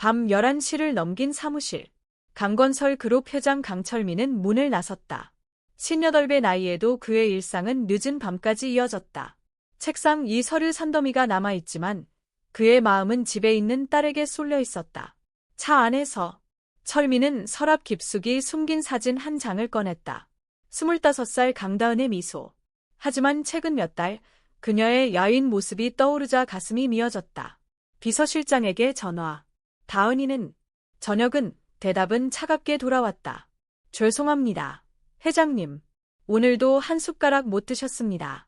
밤 11시를 넘긴 사무실. 강건설 그룹 회장 강철민은 문을 나섰다. 58배 나이에도 그의 일상은 늦은 밤까지 이어졌다. 책상 이 서류 산더미가 남아있지만 그의 마음은 집에 있는 딸에게 쏠려 있었다. 차 안에서 철민은 서랍 깊숙이 숨긴 사진 한 장을 꺼냈다. 25살 강다은의 미소. 하지만 최근 몇 달 그녀의 야윈 모습이 떠오르자 가슴이 미어졌다. 비서실장에게 전화. 다은이는 저녁은 대답은 차갑게 돌아왔다. 죄송합니다. 회장님. 오늘도 한 숟가락 못 드셨습니다.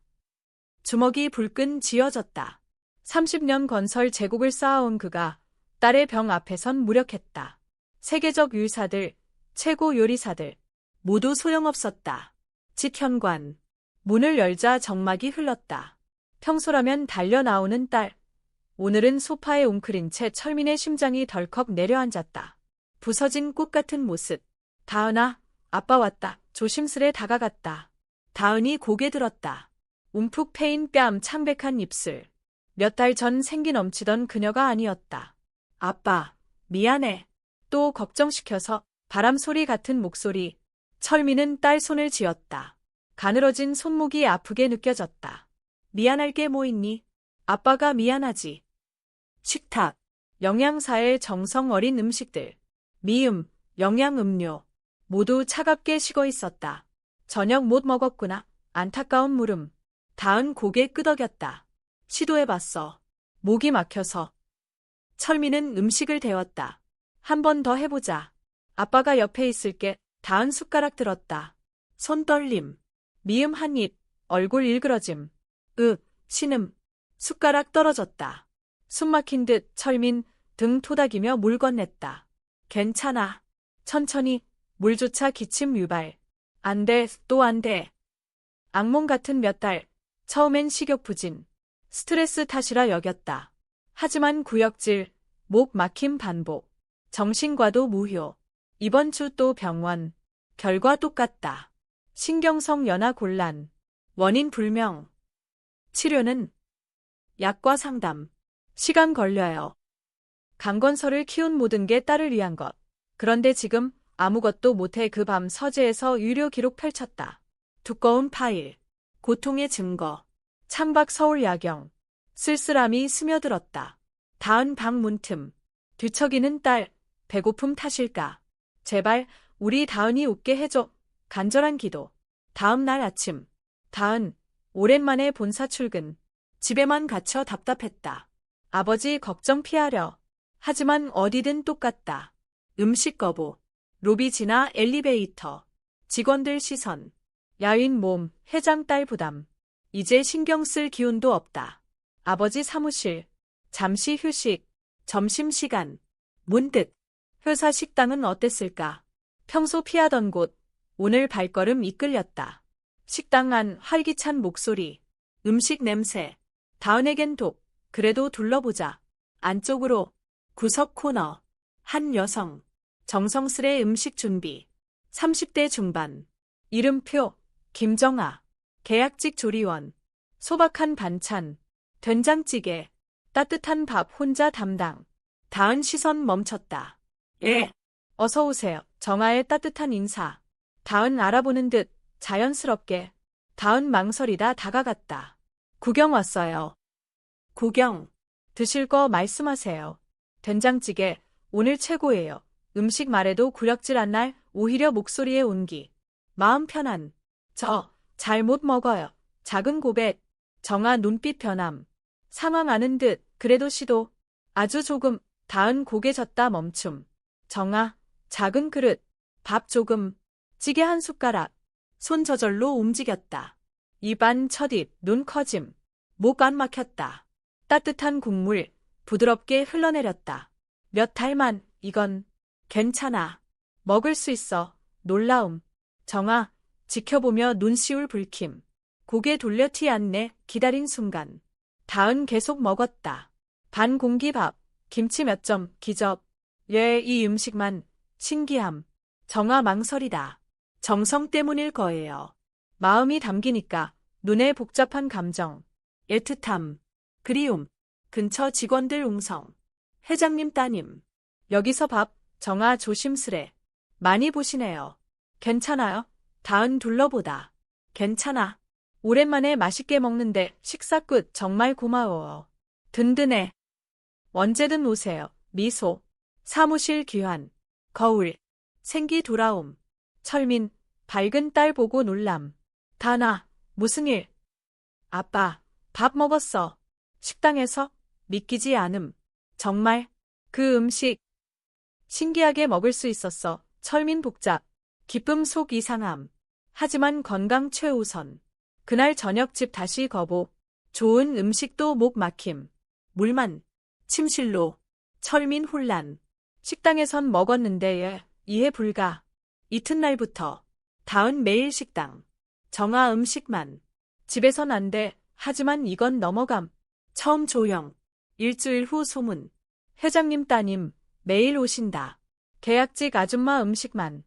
주먹이 불끈 쥐어졌다. 30년 건설 제국을 쌓아온 그가 딸의 병 앞에선 무력했다. 세계적 유사들, 최고 요리사들 모두 소용없었다. 직현관. 문을 열자 정막이 흘렀다. 평소라면 달려 나오는 딸. 오늘은 소파에 웅크린 채 철민의 심장이 덜컥 내려앉았다. 부서진 꽃 같은 모습. 다은아, 아빠 왔다. 조심스레 다가갔다. 다은이 고개 들었다. 움푹 패인 뺨, 창백한 입술. 몇 달 전 생기 넘치던 그녀가 아니었다. 아빠, 미안해. 또 걱정시켜서. 바람 소리 같은 목소리. 철민은 딸 손을 쥐었다. 가늘어진 손목이 아프게 느껴졌다. 미안할 게 뭐 있니? 아빠가 미안하지. 식탁. 영양사의 정성 어린 음식들. 미음, 영양음료. 모두 차갑게 식어 있었다. 저녁 못 먹었구나. 안타까운 물음. 다은 고개 끄덕였다. 시도해봤어. 목이 막혀서. 철민은 음식을 데웠다. 한 번 더 해보자. 아빠가 옆에 있을게. 다은 숟가락 들었다. 손 떨림. 미음 한 입. 얼굴 일그러짐. 신음. 숟가락 떨어졌다. 숨 막힌 듯 철민 등 토닥이며 물 건넸다. 괜찮아. 천천히. 물조차 기침 유발. 안 돼, 또 안 돼. 악몽 같은 몇 달. 처음엔 식욕부진. 스트레스 탓이라 여겼다. 하지만 구역질, 목 막힘 반복. 정신과도 무효. 이번 주 또 병원. 결과 똑같다. 신경성 연화 곤란. 원인 불명. 치료는 약과 상담. 시간 걸려요. 강건설을 키운 모든 게 딸을 위한 것. 그런데 지금 아무것도 못해 그 밤 서재에서 유료 기록 펼쳤다. 두꺼운 파일. 고통의 증거. 창밖 서울 야경. 쓸쓸함이 스며들었다. 다은 방 문틈. 뒤척이는 딸. 배고픔 탓일까. 제발 우리 다은이 웃게 해줘. 간절한 기도. 다음 날 아침. 다은. 오랜만에 본사 출근. 집에만 갇혀 답답했다. 아버지 걱정 피하려. 하지만 어디든 똑같다. 음식 거부. 로비 지나 엘리베이터. 직원들 시선. 야윈 몸, 회장 딸 부담. 이제 신경 쓸 기운도 없다. 아버지 사무실. 잠시 휴식. 점심시간. 문득. 회사 식당은 어땠을까? 평소 피하던 곳. 오늘 발걸음 이끌렸다. 식당 안 활기찬 목소리. 음식 냄새. 다은에겐 독. 그래도 둘러보자. 안쪽으로. 구석 코너. 한 여성. 정성스레 음식 준비. 30대 중반. 이름표. 김정아. 계약직 조리원. 소박한 반찬. 된장찌개. 따뜻한 밥 혼자 담당. 다은 시선 멈췄다. 예. 어서 오세요. 정아의 따뜻한 인사. 다은 알아보는 듯 자연스럽게. 다은 망설이다 다가갔다. 구경 왔어요. 구경. 드실 거 말씀하세요. 된장찌개. 오늘 최고예요. 음식 말해도 구력질 안 날 오히려 목소리의 온기. 마음 편한. 저 잘 못 먹어요. 작은 고백. 정아 눈빛 변함. 상황 아는 듯 그래도 시도. 아주 조금. 다은 고개 젓다 멈춤. 정아. 작은 그릇. 밥 조금. 찌개 한 숟가락. 손 저절로 움직였다. 입안 첫입. 눈 커짐. 목 안 막혔다. 따뜻한 국물. 부드럽게 흘러내렸다. 몇 달만. 이건 괜찮아. 먹을 수 있어. 놀라움. 정아. 지켜보며 눈시울 불킴. 고개 돌려 티 안 내 기다린 순간. 다은 계속 먹었다. 반 공기 밥. 김치 몇 점. 기접. 예, 이 음식만. 신기함. 정아 망설이다. 정성 때문일 거예요. 마음이 담기니까. 눈에 복잡한 감정. 애틋함. 그리움. 근처 직원들 웅성. 회장님 따님. 여기서 밥, 정아 조심스레. 많이 보시네요. 괜찮아요? 다은 둘러보다. 괜찮아. 오랜만에 맛있게 먹는데 식사 끝 정말 고마워. 든든해. 언제든 오세요. 미소. 사무실 귀환. 거울. 생기 돌아옴. 철민. 밝은 딸 보고 놀람. 다나. 무슨 일? 아빠. 밥 먹었어. 식당에서? 믿기지 않음. 정말? 그 음식. 신기하게 먹을 수 있었어. 철민 복잡. 기쁨 속 이상함. 하지만 건강 최우선. 그날 저녁 집 다시 거부. 좋은 음식도 목 막힘. 물만. 침실로. 철민 혼란. 식당에선 먹었는데 이해 불가. 이튿날부터. 다은 매일 식당. 정아 음식만. 집에선 안 돼. 하지만 이건 넘어감. 처음 조영. 일주일 후 소문. 회장님 따님. 매일 오신다. 계약직 아줌마 음식만.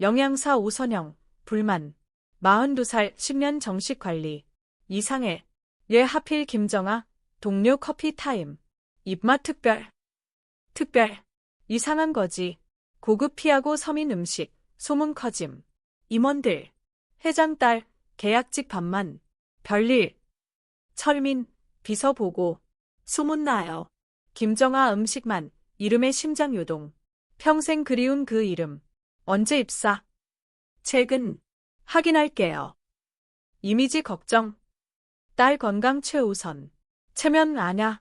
영양사 오선영. 불만. 42살 10년 정식 관리. 이상해. 얘 하필 김정아. 동료 커피 타임. 입맛 특별. 특별. 이상한 거지. 고급 피하고 서민 음식. 소문 커짐. 임원들. 회장 딸. 계약직 밥만. 별일. 철민. 비서 보고. 소문나요. 김정아 음식만. 이름에 심장 요동. 평생 그리운 그 이름. 언제 입사? 최근. 확인할게요. 이미지 걱정. 딸 건강 최우선. 체면 아냐.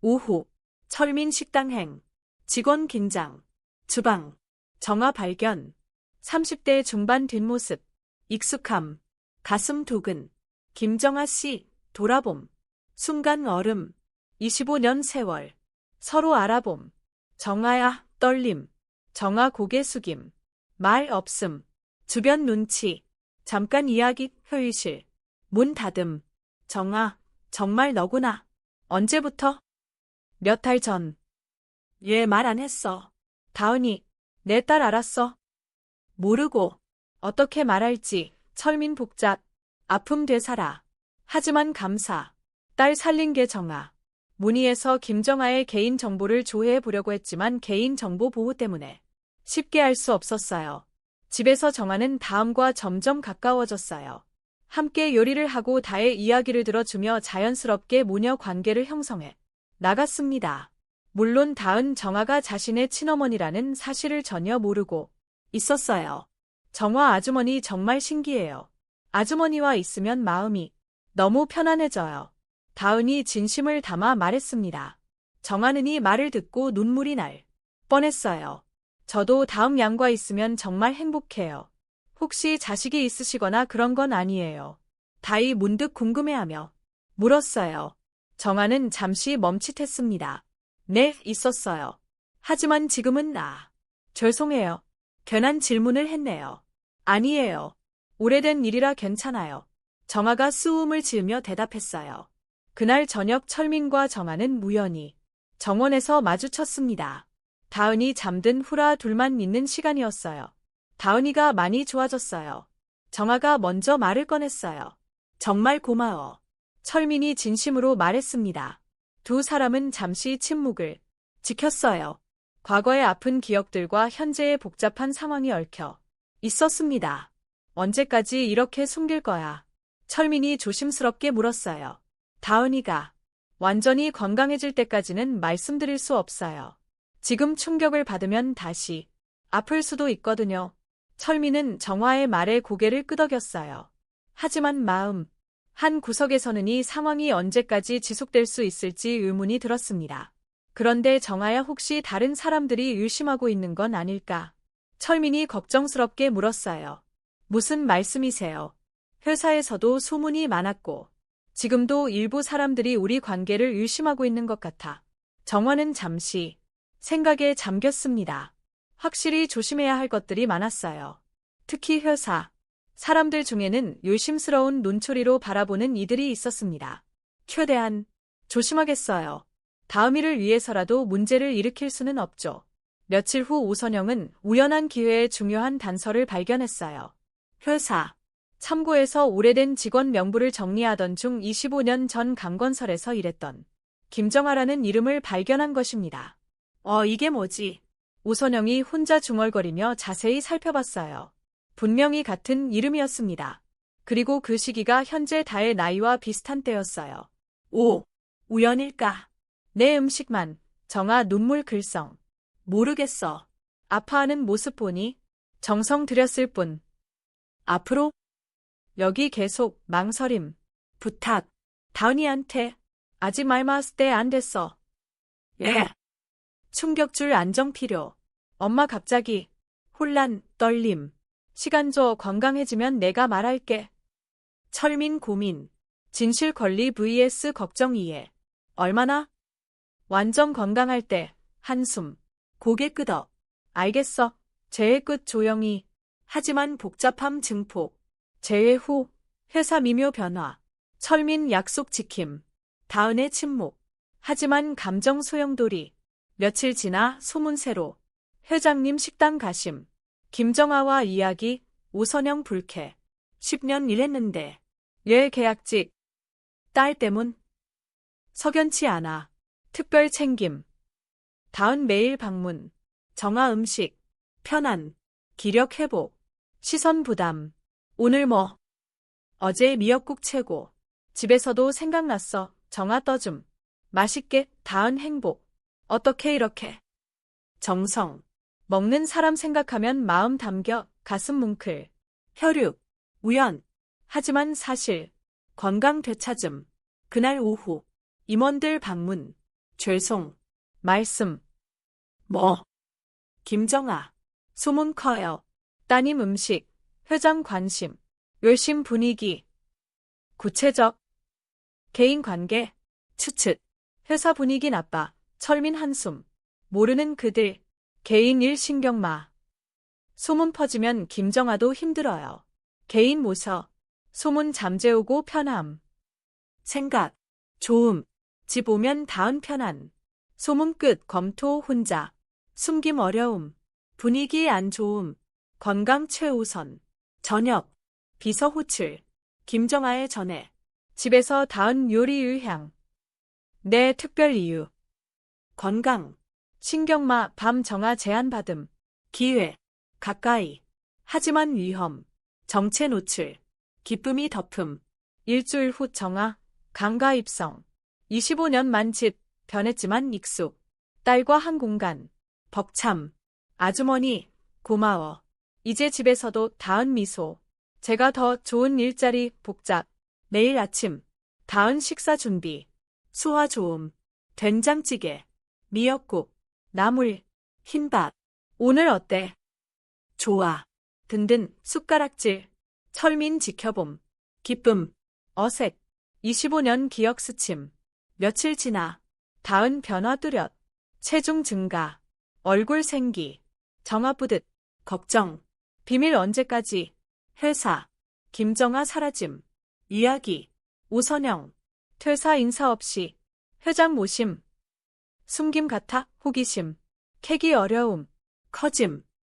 오후. 철민 식당행. 직원 긴장. 주방. 정아 발견. 30대 중반 뒷모습. 익숙함. 가슴 두근. 김정아 씨. 돌아봄. 순간 얼음. 25년 세월. 서로 알아봄. 정아야. 떨림. 정아 고개 숙임. 말 없음. 주변 눈치. 잠깐 이야기. 회의실. 문 닫음. 정아. 정말 너구나. 언제부터? 몇 달 전. 얘 말 안 했어. 다은이. 내 딸 알았어. 모르고. 어떻게 말할지. 철민 복잡. 아픔 되살아. 하지만 감사. 딸 살린 게 정아. 문의해서 김정아의 개인 정보를 조회해 보려고 했지만 개인 정보 보호 때문에 쉽게 알 수 없었어요. 집에서 정아는 다음과 점점 가까워졌어요. 함께 요리를 하고 다의 이야기를 들어주며 자연스럽게 모녀 관계를 형성해 나갔습니다. 물론 다은 정아가 자신의 친어머니라는 사실을 전혀 모르고 있었어요. 정아 아주머니 정말 신기해요. 아주머니와 있으면 마음이 너무 편안해져요. 다은이 진심을 담아 말했습니다. 정아는 이 말을 듣고 눈물이 날 뻔했어요. 저도 다음 양과 있으면 정말 행복해요. 혹시 자식이 있으시거나 그런 건 아니에요. 다이 문득 궁금해하며 물었어요. 정아는 잠시 멈칫했습니다. 네, 있었어요. 하지만 지금은 죄송해요. 괜한 질문을 했네요. 아니에요. 오래된 일이라 괜찮아요. 정아가 수음을 지으며 대답했어요. 그날 저녁 철민과 정아는 우연히 정원에서 마주쳤습니다. 다은이 잠든 후라 둘만 있는 시간이었어요. 다은이가 많이 좋아졌어요. 정아가 먼저 말을 꺼냈어요. 정말 고마워. 철민이 진심으로 말했습니다. 두 사람은 잠시 침묵을 지켰어요. 과거의 아픈 기억들과 현재의 복잡한 상황이 얽혀 있었습니다. 언제까지 이렇게 숨길 거야? 철민이 조심스럽게 물었어요. 다은이가 완전히 건강해질 때까지는 말씀드릴 수 없어요. 지금 충격을 받으면 다시 아플 수도 있거든요. 철민은 정화의 말에 고개를 끄덕였어요. 하지만 마음 한 구석에서는 이 상황이 언제까지 지속될 수 있을지 의문이 들었습니다. 그런데 정아야 혹시 다른 사람들이 의심하고 있는 건 아닐까? 철민이 걱정스럽게 물었어요. 무슨 말씀이세요? 회사에서도 소문이 많았고 지금도 일부 사람들이 우리 관계를 의심하고 있는 것 같아. 정화는 잠시 생각에 잠겼습니다. 확실히 조심해야 할 것들이 많았어요. 특히 회사 사람들 중에는 요심스러운 눈초리로 바라보는 이들이 있었습니다. 최대한 조심하겠어요. 다음 일을 위해서라도 문제를 일으킬 수는 없죠. 며칠 후 오선영은 우연한 기회에 중요한 단서를 발견했어요. 회사 참고에서 오래된 직원 명부를 정리하던 중 25년 전 강건설에서 일했던 김정아라는 이름을 발견한 것입니다. 이게 뭐지? 오선영이 혼자 중얼거리며 자세히 살펴봤어요. 분명히 같은 이름이었습니다. 그리고 그 시기가 현재 다의 나이와 비슷한 때였어요. 오, 우연일까? 내 음식만, 정아 눈물 글썽. 모르겠어. 아파하는 모습 보니 정성 들였을 뿐. 앞으로? 여기 계속 망설임. 부탁. 다은이한테. 아직 말 맞을 때 안 됐어. 예. 충격줄 안정 필요. 엄마 갑자기. 혼란, 떨림. 시간 줘 건강해지면 내가 말할게. 철민 고민. 진실 권리 vs 걱정 이해. 얼마나? 완전 건강할 때. 한숨. 고개 끄덕. 알겠어. 재해 끝 조용히. 하지만 복잡함 증폭. 재해 후. 회사 미묘 변화. 철민 약속 지킴. 다은의 침묵. 하지만 감정 소용돌이. 며칠 지나 소문새로. 회장님 식당 가심. 김정아와 이야기. 오선영 불쾌. 10년 일했는데. 얘 계약직. 딸 때문. 석연치 않아. 특별 챙김. 다은 매일 방문. 정아 음식. 편안. 기력 회복. 시선 부담. 오늘 뭐? 어제 미역국 최고. 집에서도 생각났어. 정아 떠줌. 맛있게. 다은 행복. 어떻게 이렇게? 정성. 먹는 사람 생각하면 마음 담겨. 가슴 뭉클. 혈육. 우연. 하지만 사실. 건강 되찾음. 그날 오후. 임원들 방문. 죄송. 말씀. 뭐? 김정아. 소문 커요. 따님 음식. 회장 관심. 열심 분위기. 구체적. 개인 관계. 추측. 회사 분위기 나빠. 철민 한숨. 모르는 그들. 개인 일 신경마. 소문 퍼지면 김정아도 힘들어요. 개인 모셔. 소문 잠재우고 편함. 생각. 좋음. 집 오면 다은 편안. 소문 끝 검토 혼자. 숨김 어려움. 분위기 안 좋음. 건강 최우선. 저녁. 비서 호출. 김정아의 전해. 집에서 다은 요리 의향. 내 특별 이유. 건강. 신경마 밤 정아 제안받음. 기회. 가까이. 하지만 위험. 정체 노출. 기쁨이 덮음. 일주일 후 정아. 강가 입성. 25년 만 집. 변했지만 익숙. 딸과 한 공간. 벅참. 아주머니. 고마워. 이제 집에서도 다은 미소. 제가 더 좋은 일자리 복잡. 내일 아침. 다은 식사 준비. 수화 좋음. 된장찌개. 미역국. 나물. 흰밥. 오늘 어때? 좋아. 든든 숟가락질. 철민 지켜봄. 기쁨. 어색. 25년 기억 스침. 며칠 지나. 다은 변화 뚜렷. 체중 증가. 얼굴 생기. 정아 뿌듯. 걱정. 비밀 언제까지. 회사. 김정아 사라짐. 이야기. 오선영. 퇴사 인사 없이. 회장 모심. 숨김 같아 호기심. 캐기 어려움. 커짐.